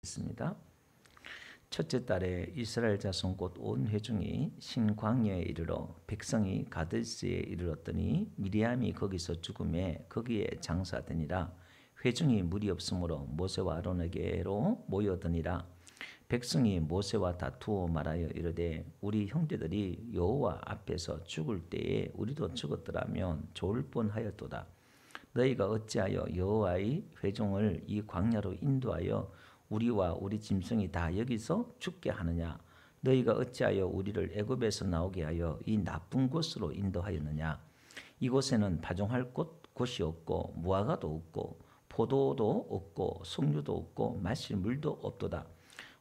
있습니다. 첫째 달에 이스라엘 자손 곧 온 회중이 신광야에 이르러 백성이 가데스에 이르렀더니 미리암이 거기서 죽음에 거기에 장사되니라. 회중이 물이 없으므로 모세와 아론에게로 모여드니라. 백성이 모세와 다투어 말하여 이르되 우리 형제들이 여호와 앞에서 죽을 때에 우리도 죽었더라면 좋을 뻔하였도다. 너희가 어찌하여 여호와의 회중을 이 광야로 인도하여 우리와 우리 짐승이 다 여기서 죽게 하느냐? 너희가 어찌하여 우리를 애굽에서 나오게 하여 이 나쁜 곳으로 인도하였느냐? 이곳에는 파종할 곳이 없고 무화과도 없고 포도도 없고 석류도 없고 마실 물도 없도다.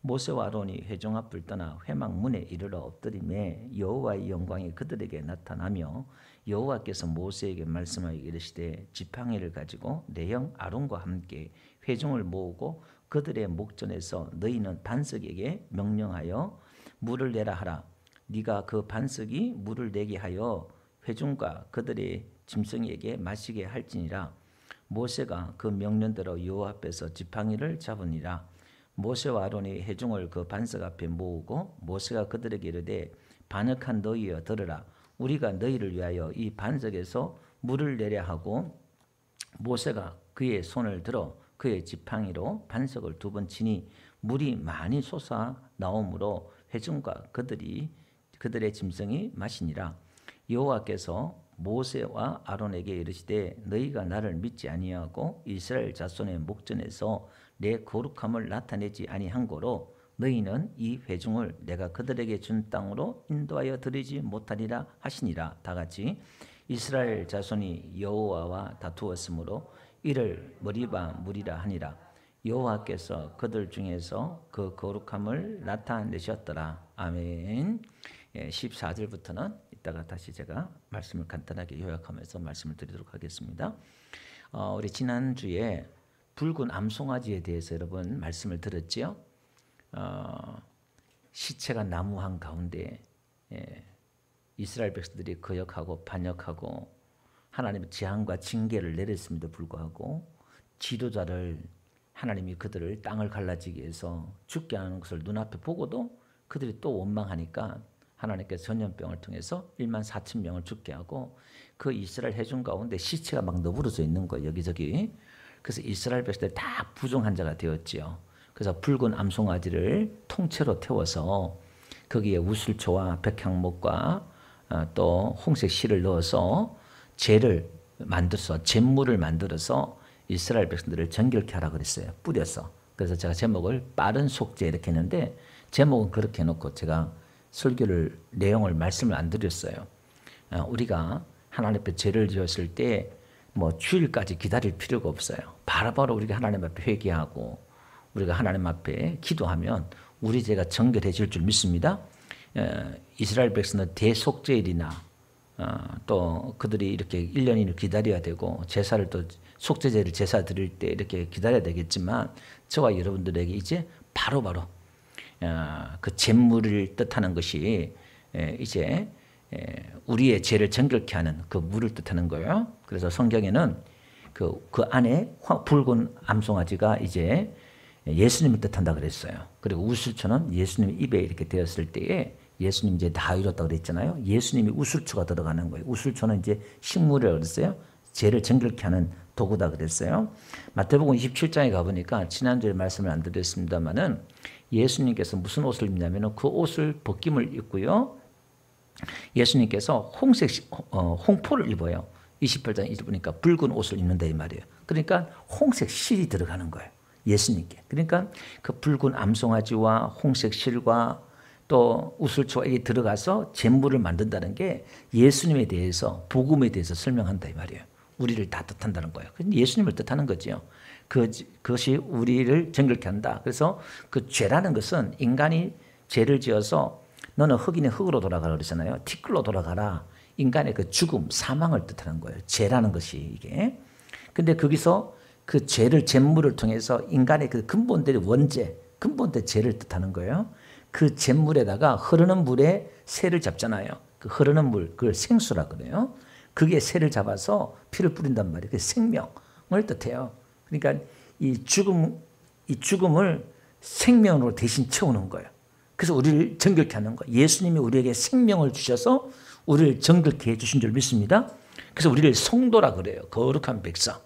모세와 아론이 회중 앞을 떠나 회막문에 이르러 엎드리매 여호와의 영광이 그들에게 나타나며 여호와께서 모세에게 말씀하여 이르시되 지팡이를 가지고 내 형 아론과 함께 회중을 모으고 그들의 목전에서 너희는 반석에게 명령하여 물을 내라 하라. 네가 그 반석이 물을 내게 하여 회중과 그들의 짐승에게 마시게 할지니라. 모세가 그 명령대로 여호와 앞에서 지팡이를 잡으니라. 모세와 아론이 회중을 그 반석 앞에 모으고 모세가 그들에게 이르되 반역한 너희여 들으라. 우리가 너희를 위하여 이 반석에서 물을 내려 하고 모세가 그의 손을 들어 그의 지팡이로 반석을 2번 치니 물이 많이 솟아 나오므로 회중과 그들의 짐승이 마시니라. 여호와께서 모세와 아론에게 이르시되 너희가 나를 믿지 아니하고 이스라엘 자손의 목전에서 내 거룩함을 나타내지 아니한 고로 너희는 이 회중을 내가 그들에게 준 땅으로 인도하여 드리지 못하리라 하시니라. 다 같이 이스라엘 자손이 여호와와 다투었으므로 이를 머리바 물이라 하니라. 여호와께서 그들 중에서 그 거룩함을 나타내셨더라. 아멘. 14절부터는 이따가 다시 제가 말씀을 간단하게 요약하면서 말씀을 드리도록 하겠습니다. 우리 지난주에 붉은 암송아지에 대해서 여러분 말씀을 들었지요. 시체가 나무 한 가운데 이스라엘 백성들이 거역하고 반역하고 하나님의 재앙과 징계를 내렸음에도 불구하고 지도자를 하나님이 그들을 땅을 갈라지게 해서 죽게 하는 것을 눈앞에 보고도 그들이 또 원망하니까 하나님께서 전염병을 통해서 1만 4천 명을 죽게 하고 그 이스라엘 회중 가운데 시체가 막 너부러져 있는 거예요. 여기저기. 그래서 이스라엘 백성들이 다 부정한 자가 되었지요. 그래서 붉은 암송아지를 통째로 태워서 거기에 우슬초와 백향목과 또 홍색 실을 넣어서 재를 만들어서 잿물을 만들어서 이스라엘 백성들을 정결케 하라 그랬어요. 뿌려서. 그래서 제가 제목을 빠른 속죄 이렇게 했는데 제목은 그렇게 해놓고 제가 설교를 내용을 말씀을 안 드렸어요. 우리가 하나님 앞에 죄를 지었을 때 뭐 주일까지 기다릴 필요가 없어요. 바로바로 우리가 하나님 앞에 회개하고 우리가 하나님 앞에 기도하면 우리 죄가 정결해질 줄 믿습니다. 이스라엘 백성은 대속죄일이나 또 그들이 이렇게 1년이 기다려야 되고 제사를 또 속죄제를 제사 드릴 때 이렇게 기다려야 되겠지만 저와 여러분들에게 이제 바로바로 그 잿물을 뜻하는 것이 이제 우리의 죄를 정결케 하는 그 물을 뜻하는 거예요. 그래서 성경에는 그 안에 붉은 암송아지가 이제 예수님을 뜻한다 그랬어요. 그리고 우슬초는 예수님 입에 이렇게 되었을 때에 예수님 이제 다 이뤘다고 그랬잖아요. 예수님이 우슬초가 들어가는 거예요. 우슬초는 이제 식물이라고 그랬어요. 죄를 정결케 하는 도구다 그랬어요. 마태복음 27장에 가보니까 지난주에 말씀을 안 드렸습니다만은 예수님께서 무슨 옷을 입냐면 그 옷을 벗김을 입고요. 예수님께서 홍포를 입어요. 28장 입으니까 붉은 옷을 입는다 이 말이에요. 그러니까 홍색 실이 들어가는 거예요. 예수님께. 그러니까 그 붉은 암송아지와 홍색 실과 또 우슬초가 이게 들어가서 잿물을 만든다는 게 예수님에 대해서 복음에 대해서 설명한다 이 말이에요. 우리를 다 뜻한다는 거예요. 예수님을 뜻하는 거죠. 그것이 우리를 정결케 한다. 그래서 그 죄라는 것은 인간이 죄를 지어서 너는 흑인의 흑으로 돌아가라 그러잖아요. 티끌로 돌아가라. 인간의 그 죽음, 사망을 뜻하는 거예요. 죄라는 것이 이게. 근데 거기서 그 죄를 잿물을 통해서 인간의 그 근본된 원죄, 근본된 죄를 뜻하는 거예요. 그 잿물에다가 흐르는 물에 새를 잡잖아요. 그 흐르는 물, 그걸 생수라 그래요. 그게 새를 잡아서 피를 뿌린단 말이에요. 그 생명을 뜻해요. 그러니까 이 죽음을 생명으로 대신 채우는 거예요. 그래서 우리를 정결케 하는 거예요. 예수님이 우리에게 생명을 주셔서 우리를 정결케 해주신 줄 믿습니다. 그래서 우리를 성도라 그래요. 거룩한 백성.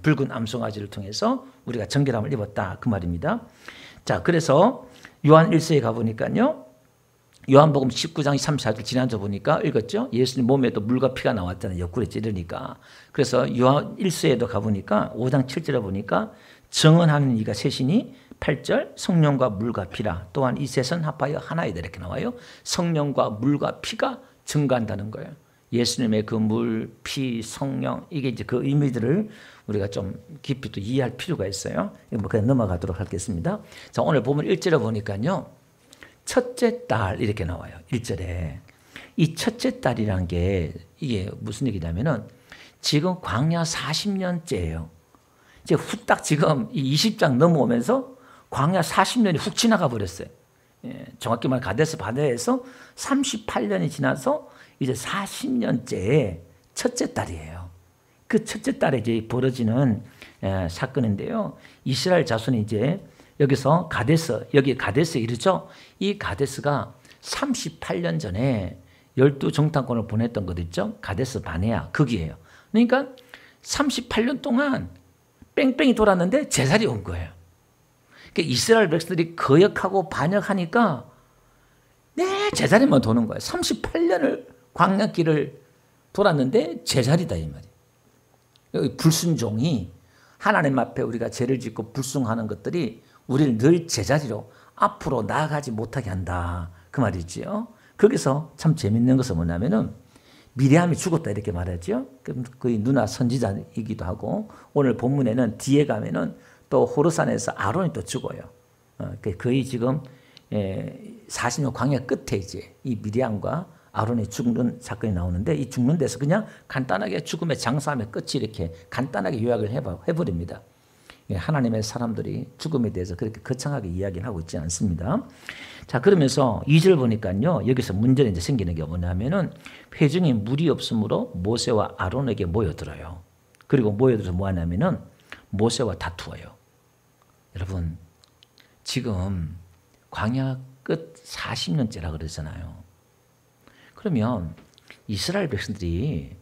붉은 암송아지를 통해서 우리가 정결함을 입었다 그 말입니다. 자, 그래서 요한 1서에 가보니까요. 요한복음 19장 34절 지난주 보니까 읽었죠. 예수님 몸에도 물과 피가 나왔잖아요. 옆구리 찌르니까. 그래서 요한 1서에도 가보니까 5장 7절에 보니까 정언하는 이가 셋이니 8절 성령과 물과 피라. 또한 이 셋은 합하여 하나이다 이렇게 나와요. 성령과 물과 피가 증거한다는 거예요. 예수님의 그 물, 피, 성령 이게 이제 그 의미들을 우리가 좀 깊이 또 이해할 필요가 있어요. 그냥 넘어가도록 하겠습니다. 자, 오늘 보면 1절에 보니까요. 첫째 딸 이렇게 나와요. 1절에. 이 첫째 딸이란 게 이게 무슨 얘기냐면은 지금 광야 40년째예요. 이제 후딱 지금 이 20장 넘어오면서 광야 40년이 훅 지나가 버렸어요. 정확히 말하면 가데스 바네아에서 38년이 지나서 이제 40년째 첫째 딸이에요. 그 첫째 딸에 이제 벌어지는 사건인데요. 이스라엘 자손이 이제 여기서 가데스, 여기 가데스 이르죠. 이 가데스가 38년 전에 12정탐꾼을 보냈던 것 있죠. 가데스 바네아 거기에요. 그러니까 38년 동안 뺑뺑이 돌았는데 제자리 온 거예요. 그러니까 이스라엘 백성들이 거역하고 반역하니까 내 제자리만 도는 거예요. 38년을 광야길을 돌았는데 제자리다 이 말이에요. 불순종이 하나님 앞에 우리가 죄를 짓고 불순하는 것들이 우리를 늘 제자리로 앞으로 나아가지 못하게 한다 그 말이지요. 거기서 참 재밌는 것은 뭐냐면은 미리암이 죽었다 이렇게 말하죠. 거의 누나 선지자이기도 하고 오늘 본문에는 뒤에 가면은 또 호르산에서 아론이 또 죽어요. 거의 지금 40년 광야 끝에 이제 이 미리암과 아론이 죽는 사건이 나오는데 이 죽는 데서 그냥 간단하게 죽음의 장사함의 끝이 이렇게 간단하게 요약을 해버립니다. 하나님의 사람들이 죽음에 대해서 그렇게 거창하게 이야기를 하고 있지 않습니다. 자, 그러면서 2절 보니까요. 여기서 문제가 이제 생기는 게 뭐냐면은 회중에 물이 없으므로 모세와 아론에게 모여들어요. 그리고 모여들어서 뭐 하냐면은 모세와 다투어요. 여러분, 지금 광야 끝 40년째라 그러잖아요. 그러면 이스라엘 백성들이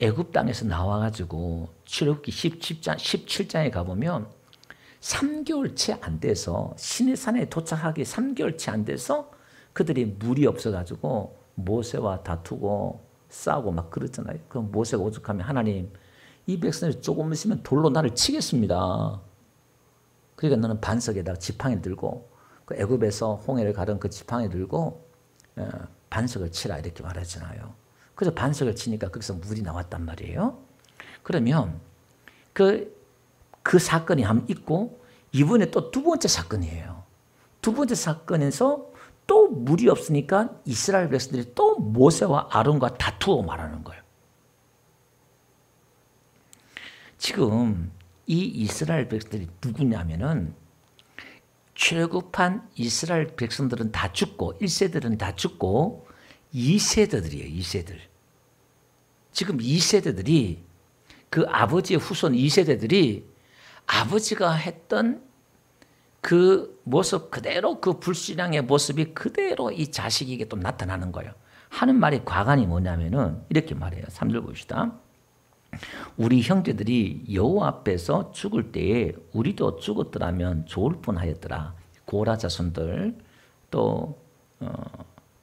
애굽 땅에서 나와가지고 출애굽기 17장에 가보면 3개월 채 안 돼서 시내산에 도착하기 3개월 채 안 돼서 그들이 물이 없어가지고 모세와 다투고 싸우고 막 그러잖아요. 그럼 모세가 오죽하면 하나님 이 백성들이 조금 있으면 돌로 나를 치겠습니다. 그러니까 너는 반석에다가 지팡이 들고 그 애굽에서 홍해를 가른 그 지팡이 들고 반석을 치라 이렇게 말하잖아요. 그래서 반석을 치니까 거기서 물이 나왔단 말이에요. 그러면 그 사건이 한번 있고 이번에 또 두 번째 사건이에요. 두 번째 사건에서 또 물이 없으니까 이스라엘 백성들이 또 모세와 아론과 다투어 말하는 거예요. 지금 이 이스라엘 백성들이 누구냐면은 출애굽한 이스라엘 백성들은 다 죽고 1세들은 다 죽고 2세대들이에요. 2세들. 지금 2세대들이 그 아버지의 후손 2세대들이 아버지가 했던 그 모습 그대로 그 불신앙의 모습이 그대로 이 자식에게 또 나타나는 거예요. 하는 말이 과간이 뭐냐면은 이렇게 말해요. 3절 봅시다. 우리 형제들이 여호와 앞에서 죽을 때에 우리도 죽었더라면 좋을 뻔하였더라. 고라 자손들 또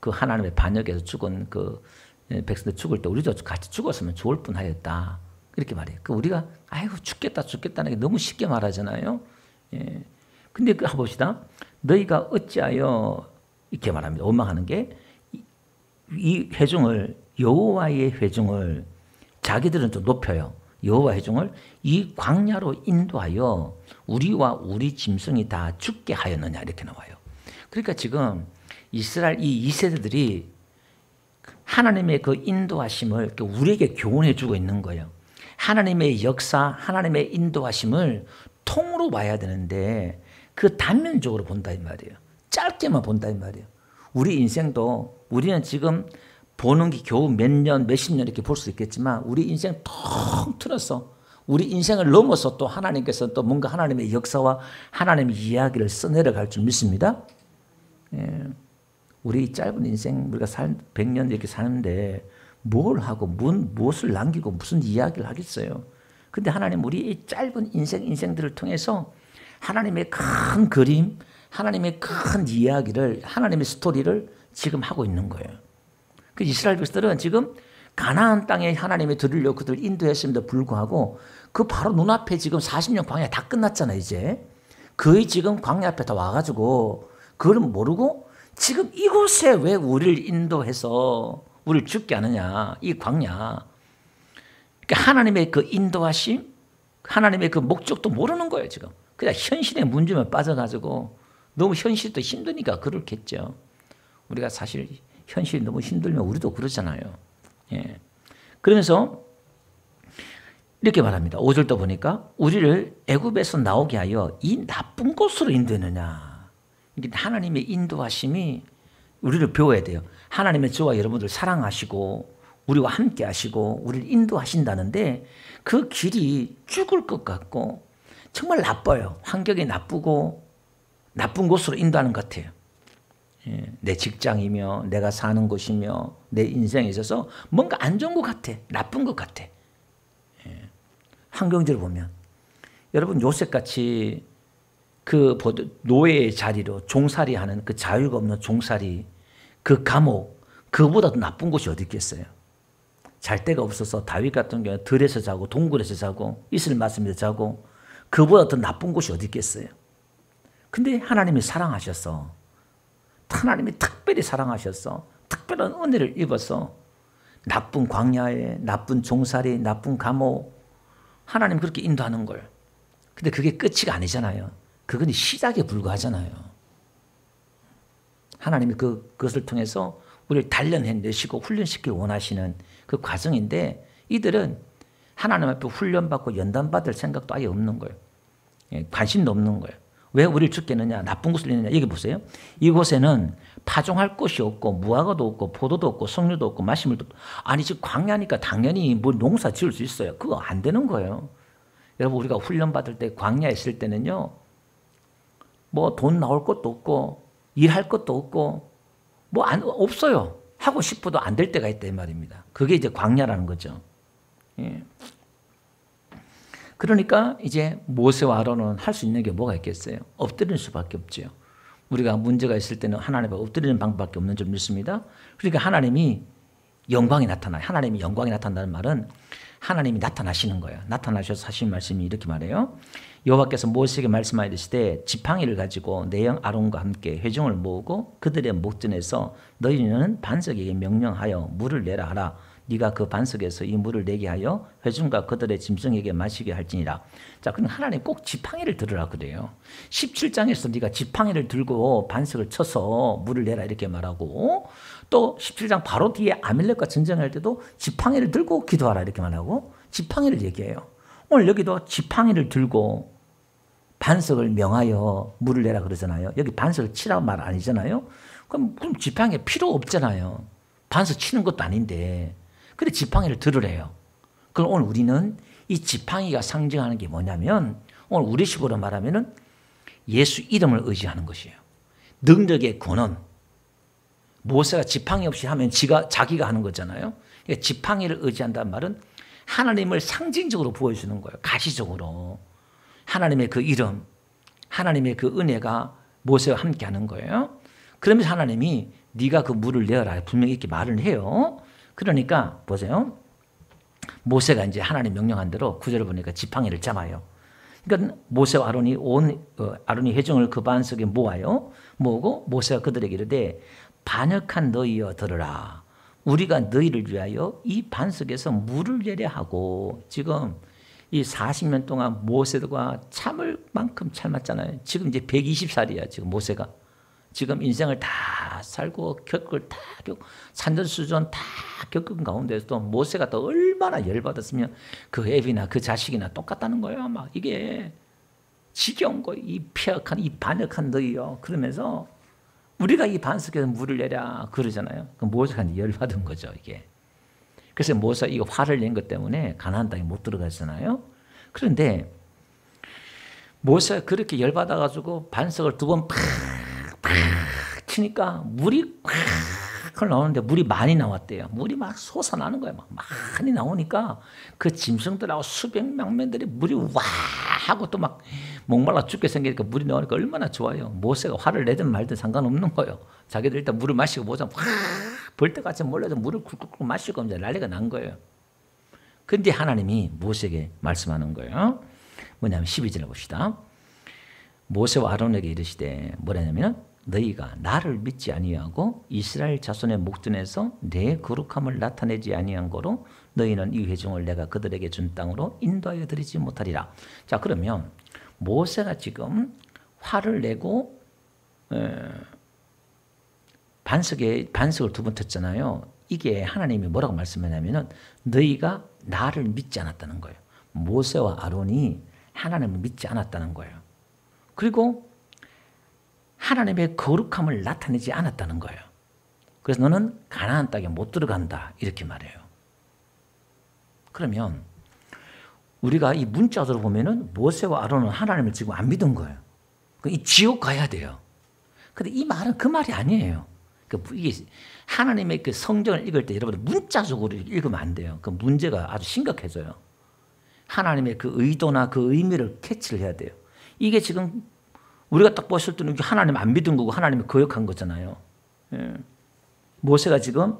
그 하나님의 반역에서 죽은 그 백성들 죽을 때 우리도 같이 죽었으면 좋을 뻔하였다. 이렇게 말해요. 그 우리가 아이고 죽겠다는 게 너무 쉽게 말하잖아요. 예. 근데 그 봅시다. 너희가 어찌하여 이렇게 말합니다. 원망하는 게 이 회중을 여호와의 회중을 자기들은 좀 높여요. 여호와 회중을 이 광야로 인도하여 우리와 우리 짐승이 다 죽게 하였느냐 이렇게 나와요. 그러니까 지금 이스라엘 이 2세대들이 하나님의 그 인도하심을 우리에게 교훈해 주고 있는 거예요. 하나님의 역사, 하나님의 인도하심을 통으로 봐야 되는데 그 단면적으로 본다 이 말이에요. 짧게만 본다 이 말이에요. 우리 인생도 우리는 지금 보는 게 겨우 몇 년, 몇십 년 이렇게 볼 수 있겠지만 우리 인생 통 틀어서 우리 인생을 넘어서 또 하나님께서 또 뭔가 하나님의 역사와 하나님의 이야기를 써내려갈 줄 믿습니다. 예. 우리 짧은 인생 우리가 100년 이렇게 사는데 뭘 하고 무엇을 남기고 무슨 이야기를 하겠어요. 근데 하나님 우리 이 짧은 인생들을 통해서 하나님의 큰 그림, 하나님의 큰 이야기를, 하나님의 스토리를 지금 하고 있는 거예요. 그 이스라엘 백성들은 지금 가나안 땅에 하나님이 들으려고 그들 인도했음에도 불구하고 그 바로 눈앞에 지금 40년 광야 다 끝났잖아요. 이제 거의 지금 광야 앞에 다 와가지고 그걸 모르고 지금 이곳에 왜 우리를 인도해서 우리를 죽게 하느냐, 이 광야. 그러니까 하나님의 그 인도하심, 하나님의 그 목적도 모르는 거예요. 지금 그냥 현실의 문제만 빠져가지고 너무 현실도 힘드니까 그렇겠죠. 우리가 사실 현실이 너무 힘들면 우리도 그러잖아요. 예. 그러면서 이렇게 말합니다. 5절도 보니까 우리를 애굽에서 나오게 하여 이 나쁜 곳으로 인도했느냐. 하나님의 인도하심이 우리를 배워야 돼요. 하나님의 저와 여러분들 사랑하시고 우리와 함께 하시고 우리를 인도하신다는데 그 길이 죽을 것 같고 정말 나빠요. 환경이 나쁘고 나쁜 곳으로 인도하는 것 같아요. 예, 내 직장이며 내가 사는 곳이며 내 인생에 있어서 뭔가 안 좋은 것 같아. 나쁜 것 같아. 예, 환경적으로 보면 여러분 요셉같이 그 노예의 자리로 종살이하는 그 자유가 없는 종살이 그 감옥 그보다 더 나쁜 곳이 어디 있겠어요. 잘 데가 없어서 다윗 같은 경우는 들에서 자고 동굴에서 자고 이슬 맞으면서 자고 그보다 더 나쁜 곳이 어디 있겠어요. 근데 하나님이 사랑하셔서 하나님이 특별히 사랑하셔서 특별한 은혜를 입어서 나쁜 광야에 나쁜 종살이 나쁜 감옥 하나님 그렇게 인도하는 걸. 근데 그게 끝이 아니잖아요. 그건 시작에 불과하잖아요. 하나님이 그것을 통해서 우리를 단련해내시고 훈련시키기 원하시는 그 과정인데 이들은 하나님 앞에 훈련받고 연단받을 생각도 아예 없는 거예요. 관심도 없는 거예요. 왜 우리를 죽게 했느냐 나쁜 곳을 했느냐 여기 보세요. 이곳에는 파종할 곳이 없고 무화과도 없고 포도도 없고 석류도 없고 마시물도 없고 아니 지금 광야니까 당연히 뭐 농사 지을 수 있어요. 그거 안 되는 거예요. 여러분 우리가 훈련받을 때 광야에 있을 때는요 뭐 돈 나올 것도 없고 일할 것도 없고 뭐 없어요. 하고 싶어도 안 될 때가 있다 이 말입니다. 그게 이제 광야라는 거죠. 예. 그러니까 이제 모세와 아론은 할 수 있는 게 뭐가 있겠어요? 엎드리는 수밖에 없죠. 우리가 문제가 있을 때는 하나님 앞에 엎드리는 방법밖에 없는 줄 믿습니다. 그러니까 하나님이 영광이 나타나요. 하나님이 영광이 나타난다는 말은 하나님이 나타나시는 거예요. 나타나셔서 하신 말씀이 이렇게 말해요. 여호와께서 모세에게 말씀하시되 지팡이를 가지고 내 형 아론과 함께 회중을 모으고 그들의 목전에서 너희는 반석에게 명령하여 물을 내라 하라. 네가 그 반석에서 이 물을 내게 하여 회중과 그들의 짐승에게 마시게 할지니라. 자, 그럼 하나님 꼭 지팡이를 들으라 그래요. 17장에서 네가 지팡이를 들고 반석을 쳐서 물을 내라 이렇게 말하고 또 17장 바로 뒤에 아말렉과 전쟁할 때도 지팡이를 들고 기도하라 이렇게 말하고 지팡이를 얘기해요. 오늘 여기도 지팡이를 들고 반석을 명하여 물을 내라 그러잖아요. 여기 반석을 치라고 말 아니잖아요. 그럼 지팡이가 필요 없잖아요. 반석 치는 것도 아닌데. 근데 지팡이를 들으래요. 그럼 오늘 우리는 이 지팡이가 상징하는 게 뭐냐면 오늘 우리식으로 말하면은 예수 이름을 의지하는 것이에요. 능력의 권원. 모세가 지팡이 없이 하면 자기가 하는 거잖아요. 그러니까 지팡이를 의지한다는 말은 하나님을 상징적으로 보여주는 거예요. 가시적으로. 하나님의 그 이름, 하나님의 그 은혜가 모세와 함께 하는 거예요. 그러면서 하나님이 네가 그 물을 내어라 분명히 이렇게 말을 해요. 그러니까 보세요. 모세가 이제 하나님 명령한 대로 구절을 보니까 지팡이를 잡아요. 그러니까 모세와 아론이 아론이 회중을 그 반석에 모으고 모세가 그들에게 이르되 반역한 너희여 들으라. 우리가 너희를 위하여 이 반석에서 물을 내려 하고 지금 이 40년 동안 모세가 참을 만큼 참았잖아요. 지금 이제 120살이야 지금 모세가. 지금 인생을 다 살고 겪을 다 겪고 산전수전 다 겪은 가운데서도 모세가 또 얼마나 열받았으면 그 애비나 그 자식이나 똑같다는 거예요. 막 이게 지겨운 거, 이 폐역한 이 반역한 너희요. 그러면서 우리가 이 반석에서 물을 내랴 그러잖아요. 그 모세가 열받은 거죠 이게. 그래서 모세가 이거 화를 낸 것 때문에 가나안 땅에 못 들어갔잖아요. 그런데 모세가 그렇게 열받아가지고 반석을 2번 팍 치니까 물이 팍 나오는데 물이 많이 나왔대요. 물이 막 솟아나는 거예요. 막 많이 나오니까 그 짐승들하고 수백 명면들이 물이 와 하고 또 막 목말라 죽게 생기니까 물이 나오니까 얼마나 좋아요. 모세가 화를 내든 말든 상관없는 거예요. 자기들 일단 물을 마시고 보자면 확 벌떼같이 몰려서 물을 굴굴 마시고 이제 난리가 난 거예요. 근데 하나님이 모세에게 말씀하는 거예요. 뭐냐면 12절을 봅시다. 모세와 아론에게 이르시되 뭐라냐면 너희가 나를 믿지 아니하고 이스라엘 자손의 목전에서 내 거룩함을 나타내지 아니한 거로 너희는 이 회중을 내가 그들에게 준 땅으로 인도하여 드리지 못하리라. 자, 그러면 모세가 지금 화를 내고 반석을 2번 쳤잖아요. 이게 하나님이 뭐라고 말씀하냐면은 너희가 나를 믿지 않았다는 거예요. 모세와 아론이 하나님을 믿지 않았다는 거예요. 그리고 하나님의 거룩함을 나타내지 않았다는 거예요. 그래서 너는 가나안 땅에 못 들어간다 이렇게 말해요. 그러면 우리가 이 문자적으로 보면은 모세와 아론은 하나님을 지금 안 믿은 거예요. 이 지옥 가야 돼요. 근데 이 말은 그 말이 아니에요. 이게 하나님의 그 성경을 읽을 때 여러분들 문자적으로 읽으면 안 돼요. 그 문제가 아주 심각해져요. 하나님의 그 의도나 그 의미를 캐치를 해야 돼요. 이게 지금 우리가 딱 봤을 때는 하나님 안 믿은 거고 하나님이 거역한 거잖아요. 예. 모세가 지금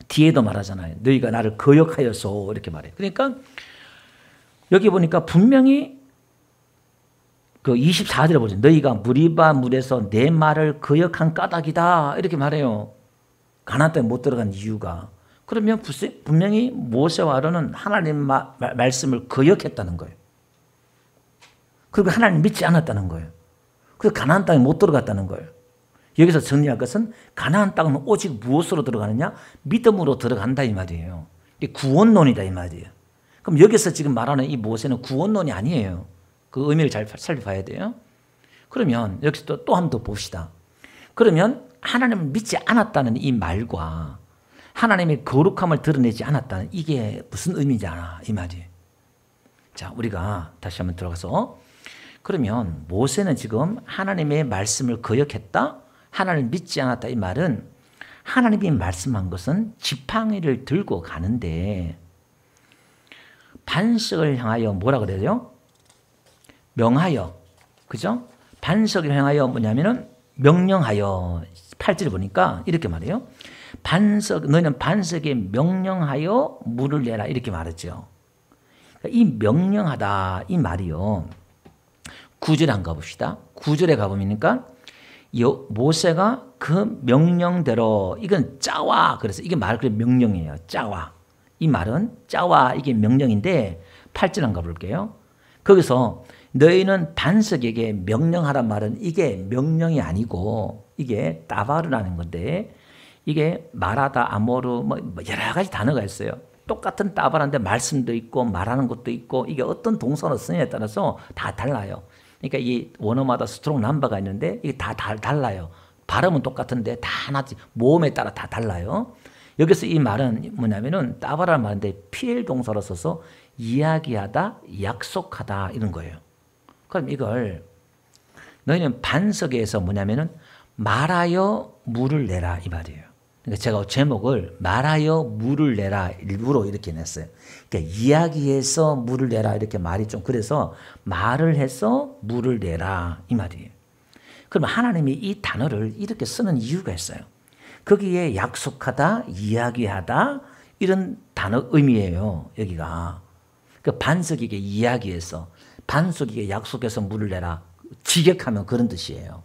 뒤에도 말하잖아요. 너희가 나를 거역하여서 이렇게 말해요. 그러니까 여기 보니까 분명히 그 24절에 보죠. 너희가 무리바 물에서 내 말을 거역한 까닭이다 이렇게 말해요. 가나안 땅에 못 들어간 이유가. 그러면 분명히 모세와 아론은 하나님 말씀을 거역했다는 거예요. 그리고 하나님 믿지 않았다는 거예요. 그래서 가나안 땅에 못 들어갔다는 거예요. 여기서 정리할 것은 가나안 땅은 오직 무엇으로 들어가느냐? 믿음으로 들어간다 이 말이에요. 이게 구원론이다 이 말이에요. 그럼 여기서 지금 말하는 이 모세는 구원론이 아니에요. 그 의미를 잘 살펴봐야 돼요. 그러면 여기서 또 한 번 더 봅시다. 그러면 하나님을 믿지 않았다는 이 말과 하나님의 거룩함을 드러내지 않았다는 이게 무슨 의미잖아 이 말이에요. 자, 우리가 다시 한번 들어가서 그러면 모세는 지금 하나님의 말씀을 거역했다? 하나님을 믿지 않았다 이 말은 하나님이 말씀한 것은 지팡이를 들고 가는데 반석을 향하여 뭐라 그래요? 명하여, 그죠? 반석을 향하여 뭐냐면은 명령하여 8절에 보니까 이렇게 말해요. 너희는 반석에 명령하여 물을 내라 이렇게 말했죠. 이 명령하다 이 말이요. 9절에 한번 가봅시다. 9절에 가보니까 모세가 그 명령대로 이건 짜와 그래서 이게 말 그래 명령이에요. 짜와 이 말은 짜와 이게 명령인데 8절 한번 가볼게요. 거기서 너희는 반석에게 명령하란 말은 이게 명령이 아니고 이게 따바르라는 건데 이게 말하다 아모르 뭐 여러 가지 단어가 있어요. 똑같은 따바라는데 말씀도 있고 말하는 것도 있고 이게 어떤 동사로 쓰느냐에 따라서 다 달라요. 그러니까 이 원어마다 스트롱 넘버가 있는데 이게 다 달라요. 발음은 똑같은데 다 하나씩 모음에 따라 다 달라요. 여기서 이 말은 뭐냐면은 따바라는 말인데 피엘 동사로 써서 이야기하다, 약속하다 이런 거예요. 그럼 이걸 너희는 반석에서 뭐냐면은 말하여 물을 내라 이 말이에요. 그러니까 제가 제목을 말하여 물을 내라 일부러 이렇게 냈어요. 그러니까 이야기해서 물을 내라 이렇게 말이 좀 그래서 말을 해서 물을 내라 이 말이에요. 그럼 하나님이 이 단어를 이렇게 쓰는 이유가 있어요. 거기에 약속하다, 이야기하다 이런 단어 의미예요. 여기가. 그 반석에게 이야기해서 반석에게 약속해서 물을 내라. 직역하면 그런 뜻이에요.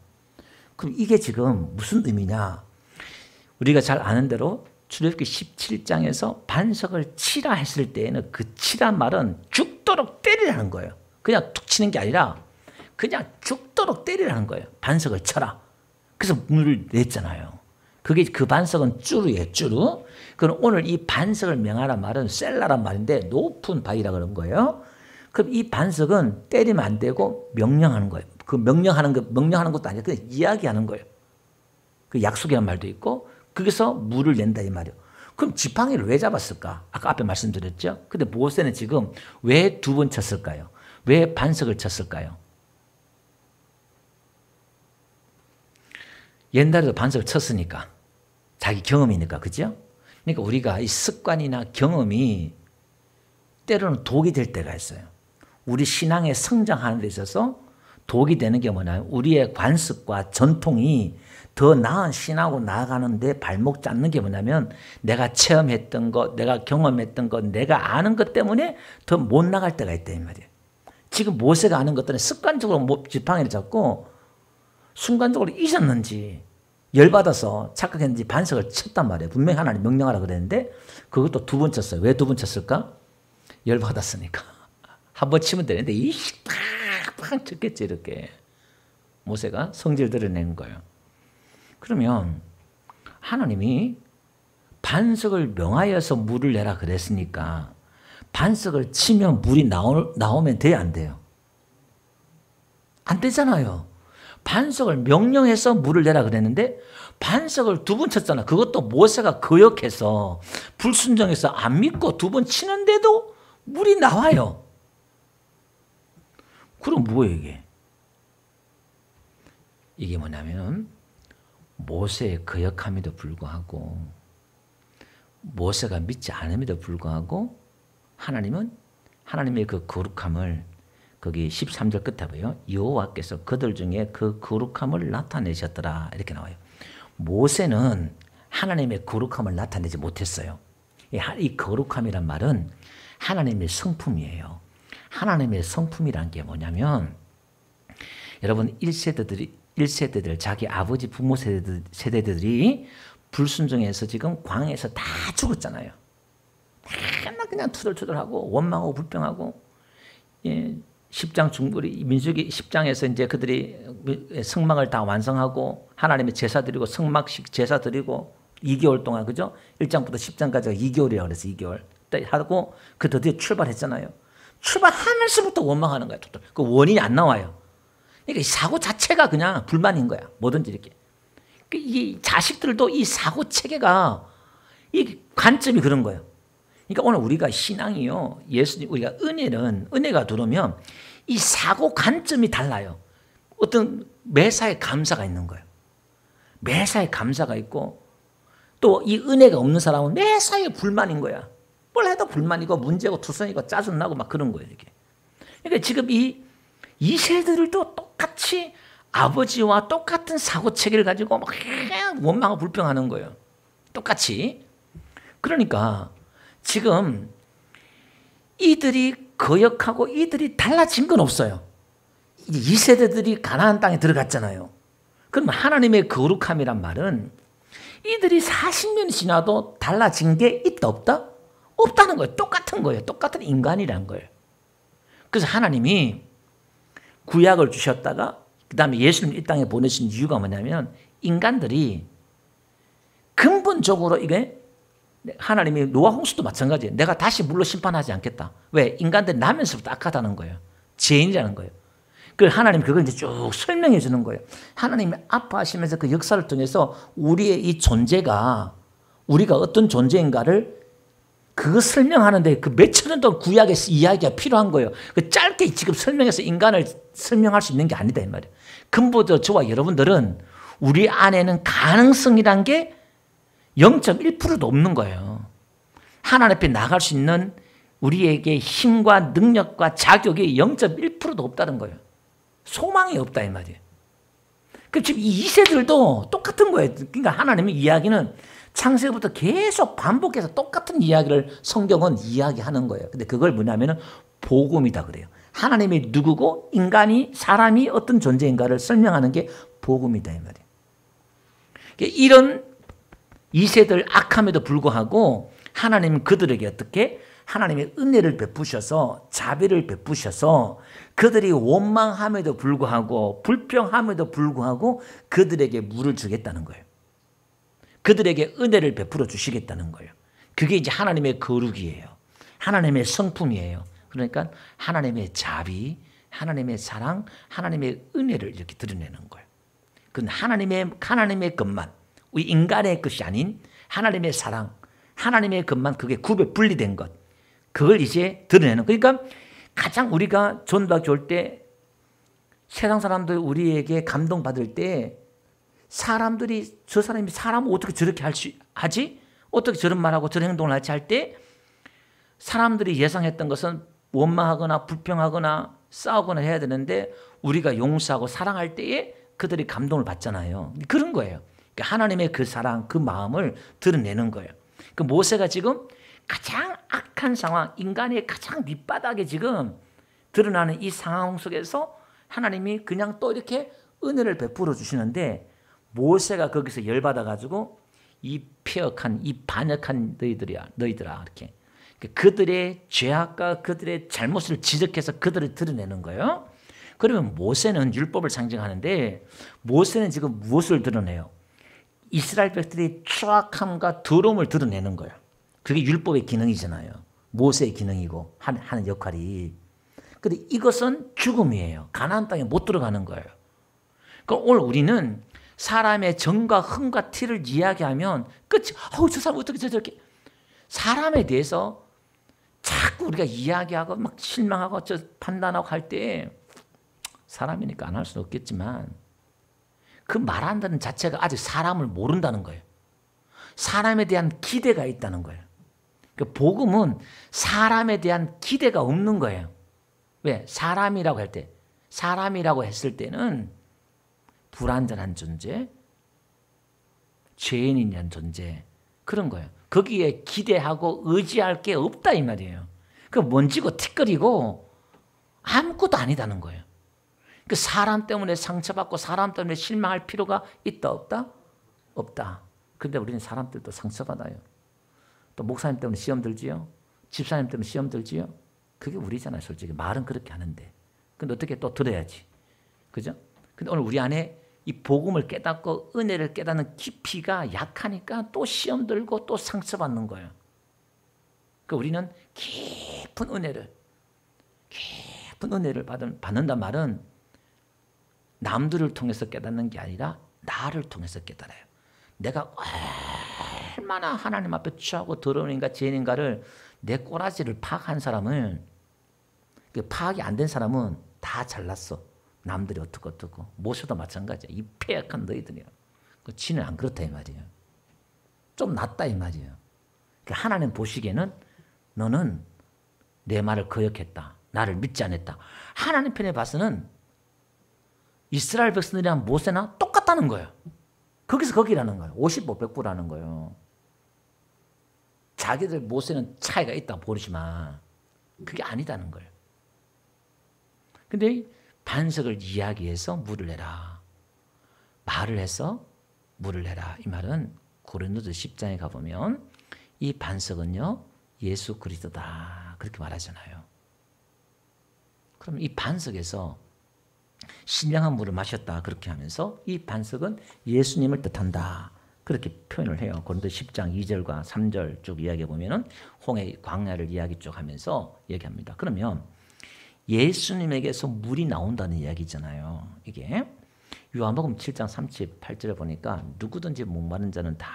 그럼 이게 지금 무슨 의미냐? 우리가 잘 아는 대로 출애굽기 17장에서 반석을 치라 했을 때에는 그 치란 말은 죽도록 때리라는 거예요. 그냥 툭 치는 게 아니라 그냥 죽도록 때리라는 거예요. 반석을 쳐라. 그래서 물을 냈잖아요. 그게 그 반석은 쭈루예요. 쭈루. 그럼 오늘 이 반석을 명하란 말은 셀라란 말인데 높은 바위라 그런 거예요. 그럼 이 반석은 때리면 안 되고 명령하는 거예요. 그 명령하는 것도 아니라 그냥 이야기하는 거예요. 그 약속이라는 말도 있고 거기서 물을 낸다 이 말이에요. 그럼 지팡이를 왜 잡았을까? 아까 앞에 말씀드렸죠. 근데 모세는 지금 왜 2번 쳤을까요? 왜 반석을 쳤을까요? 옛날에도 반석을 쳤으니까. 자기 경험이니까, 그죠? 그러니까 우리가 이 습관이나 경험이 때로는 독이 될 때가 있어요. 우리 신앙에 성장하는 데 있어서 독이 되는 게 뭐냐면 우리의 관습과 전통이 더 나은 신앙으로 나아가는데 발목 잡는 게 뭐냐면 내가 체험했던 것, 내가 경험했던 것, 내가 아는 것 때문에 더 못 나갈 때가 있다 이 말이에요. 지금 모세가 아는 것들은 습관적으로 지팡이를 잡고 순간적으로 잊었는지 열받아서 착각했는지 반석을 쳤단 말이에요. 분명히 하나님 명령하라 그랬는데 그것도 2번 쳤어요. 왜 2번 쳤을까? 열받았으니까. 한 번 치면 되는데 이씨 팍팍 쳤겠지 이렇게. 모세가 성질 드러낸 거예요. 그러면 하나님이 반석을 명하여서 물을 내라 그랬으니까 반석을 치면 물이 나오면 돼야 안 돼요? 안 되잖아요. 반석을 명령해서 물을 내라 그랬는데 반석을 2번 쳤잖아. 그것도 모세가 거역해서 불순종해서 안 믿고 2번 치는데도 물이 나와요. 그럼 뭐예요 이게? 이게 뭐냐면 모세의 거역함에도 불구하고 모세가 믿지 않음에도 불구하고 하나님은 하나님의 그 거룩함을 거기 13절 끝에 보여 여호와께서 그들 중에 그 거룩함을 나타내셨더라 이렇게 나와요. 모세는 하나님의 거룩함을 나타내지 못했어요. 이 거룩함이란 말은 하나님의 성품이에요. 하나님의 성품이란 게 뭐냐면 여러분 1세대들 자기 아버지 부모 세대들이 불순종해서 지금 광야에서 다 죽었잖아요. 맨날 그냥 투덜투덜하고 원망하고 불평하고 10장 중불이 민수기 10장에서 이제 그들이 성막을 다 완성하고 하나님의 제사 드리고 성막식 제사 드리고 2개월 동안 그죠? 1장부터 10장까지가 2개월이라고 그래서 2개월 하고 그 드디어 출발했잖아요. 출발하면서부터 원망하는 거야. 그 원인이 안 나와요. 그러니까 이 사고 자체가 그냥 불만인 거야. 뭐든지 이렇게. 이 자식들도 이 사고 체계가 이 관점이 그런 거예요. 그러니까 오늘 우리가 신앙이요. 예수님 우리가 은혜가 들어오면 이 사고 관점이 달라요. 어떤 매사에 감사가 있는 거예요. 매사에 감사가 있고 또 이 은혜가 없는 사람은 매사에 불만인 거야. 뭘 해도 불만이고 문제고 투성이고 짜증나고 막 그런 거예요. 이게. 그러니까 지금 이 세대들도 똑같이 아버지와 똑같은 사고 체계를 가지고 막 원망하고 불평하는 거예요. 똑같이. 그러니까 지금 이들이 거역하고 이들이 달라진 건 없어요. 이 세대들이 가나안 땅에 들어갔잖아요. 그럼 하나님의 거룩함이란 말은 이들이 40년이 지나도 달라진 게 있다 없다? 없다는 거예요. 똑같은 거예요. 똑같은 인간이란 거예요. 그래서 하나님이 구약을 주셨다가 그 다음에 예수님 이 땅에 보내신 이유가 뭐냐면 인간들이 근본적으로 이게 하나님이 노아 홍수도 마찬가지예요. 내가 다시 물로 심판하지 않겠다. 왜? 인간들이 나면서부터 악하다는 거예요. 죄인이라는 거예요. 그래서 하나님 그걸 이제 쭉 설명해 주는 거예요. 하나님이 아파하시면서 그 역사를 통해서 우리의 이 존재가 우리가 어떤 존재인가를 그거 설명하는데 그 몇천 년 동안 구약의 이야기가 필요한 거예요. 그 짧게 지금 설명해서 인간을 설명할 수 있는 게 아니다 이 말이에요. 근본적으로 저와 여러분들은 우리 안에는 가능성이란 게 0.1%도 없는 거예요. 하나님 앞에 나갈 수 있는 우리에게 힘과 능력과 자격이 0.1%도 없다는 거예요. 소망이 없다 이 말이에요. 그 지금 이 세대들도 똑같은 거예요. 그러니까 하나님의 이야기는 창세기부터 계속 반복해서 똑같은 이야기를 성경은 이야기하는 거예요. 근데 그걸 뭐냐면은 복음이다 그래요. 하나님이 누구고 인간이 사람이 어떤 존재인가를 설명하는 게 복음이다 이 말이에요. 이런 이세들 악함에도 불구하고 하나님은 그들에게 어떻게 하나님의 은혜를 베푸셔서 자비를 베푸셔서 그들이 원망함에도 불구하고 불평함에도 불구하고 그들에게 물을 주겠다는 거예요. 그들에게 은혜를 베풀어 주시겠다는 거예요. 그게 이제 하나님의 거룩이에요. 하나님의 성품이에요. 그러니까 하나님의 자비, 하나님의 사랑, 하나님의 은혜를 이렇게 드러내는 거예요. 그건 하나님의 것만, 우리 인간의 것이 아닌 하나님의 사랑, 하나님의 것만 그게 구별 분리된 것. 그걸 이제 드러내는. 그러니까 가장 우리가 전도학교 올 때 세상 사람들 우리에게 감동받을 때 사람들이 저 사람이 사람을 어떻게 저렇게 하지? 어떻게 저런 말하고 저런 행동을 하지 할 때 사람들이 예상했던 것은 원망하거나 불평하거나 싸우거나 해야 되는데 우리가 용서하고 사랑할 때에 그들이 감동을 받잖아요. 그런 거예요. 그러니까 하나님의 그 사랑, 그 마음을 드러내는 거예요. 그 모세가 지금 가장 악한 상황, 인간의 가장 밑바닥에 지금 드러나는 이 상황 속에서 하나님이 그냥 또 이렇게 은혜를 베풀어 주시는데 모세가 거기서 열받아가지고 이 폐역한, 이 반역한 너희들아 이렇게 그들의 죄악과 그들의 잘못을 지적해서 그들을 드러내는 거예요. 그러면 모세는 율법을 상징하는데 모세는 지금 무엇을 드러내요? 이스라엘 백성들의 추악함과 더러움을 드러내는 거예요. 그게 율법의 기능이잖아요. 모세의 기능이고 하는 역할이. 그런데 이것은 죽음이에요. 가나안 땅에 못 들어가는 거예요. 그럼 오늘 우리는 사람의 정과 흥과 티를 이야기하면 끝이 저 사람 어떻게 저렇게 사람에 대해서 자꾸 우리가 이야기하고 막 실망하고 판단하고 할 때 사람이니까 안 할 수는 없겠지만 그 말한다는 자체가 아직 사람을 모른다는 거예요. 사람에 대한 기대가 있다는 거예요. 그 복음은 사람에 대한 기대가 없는 거예요. 왜? 사람이라고 했을 때는 불완전한 존재, 죄인이란 존재 그런 거예요. 거기에 기대하고 의지할 게 없다 이 말이에요. 그 먼지고 티끌이고 아무것도 아니다는 거예요. 그 사람 때문에 상처받고 사람 때문에 실망할 필요가 있다 없다? 없다. 그런데 우리는 사람들도 상처받아요. 또 목사님 때문에 시험 들지요. 집사님 때문에 시험 들지요. 그게 우리잖아요. 솔직히 말은 그렇게 하는데. 근데 어떻게 또 들어야지. 그죠? 근데 오늘 우리 안에 이 복음을 깨닫고 은혜를 깨닫는 깊이가 약하니까 또 시험 들고 또 상처받는 거예요. 그러니까 우리는 깊은 은혜를 받는단 말은 남들을 통해서 깨닫는 게 아니라 나를 통해서 깨달아요. 내가 얼마나 하나님 앞에 취하고 더러운인가 죄인인가를 내 꼬라지를 파악한 사람은 파악이 안 된 사람은 다 잘났어. 남들이 어떻고 모세도 마찬가지야. 이 폐역한 너희들이야. 지는 안 그렇다 이 말이에요. 좀 낫다 이 말이에요. 하나님 보시기에는 너는 내 말을 거역했다. 나를 믿지 않았다. 하나님 편에 봐서는 이스라엘 백성들이랑 모세나 똑같다는 거예요. 거기서 거기라는 거예요. 55, 100부라는 거예요. 자기들 모세는 차이가 있다고 보지만 그게 아니다는 거예요. 근데 반석을 이야기해서 물을 내라. 말을 해서 물을 내라. 이 말은 고린도서 10장에 가보면 이 반석은요 예수 그리스도다. 그렇게 말하잖아요. 그럼 이 반석에서 신령한 물을 마셨다. 그렇게 하면서 이 반석은 예수님을 뜻한다. 그렇게 표현을 해요. 고린도 10장 2절과 3절 쭉 이야기해 보면은 홍해 광야를 이야기 쭉 하면서 얘기합니다. 그러면 예수님에게서 물이 나온다는 이야기잖아요. 이게 요한복음 7장 38절에 보니까 누구든지 목마른 자는 다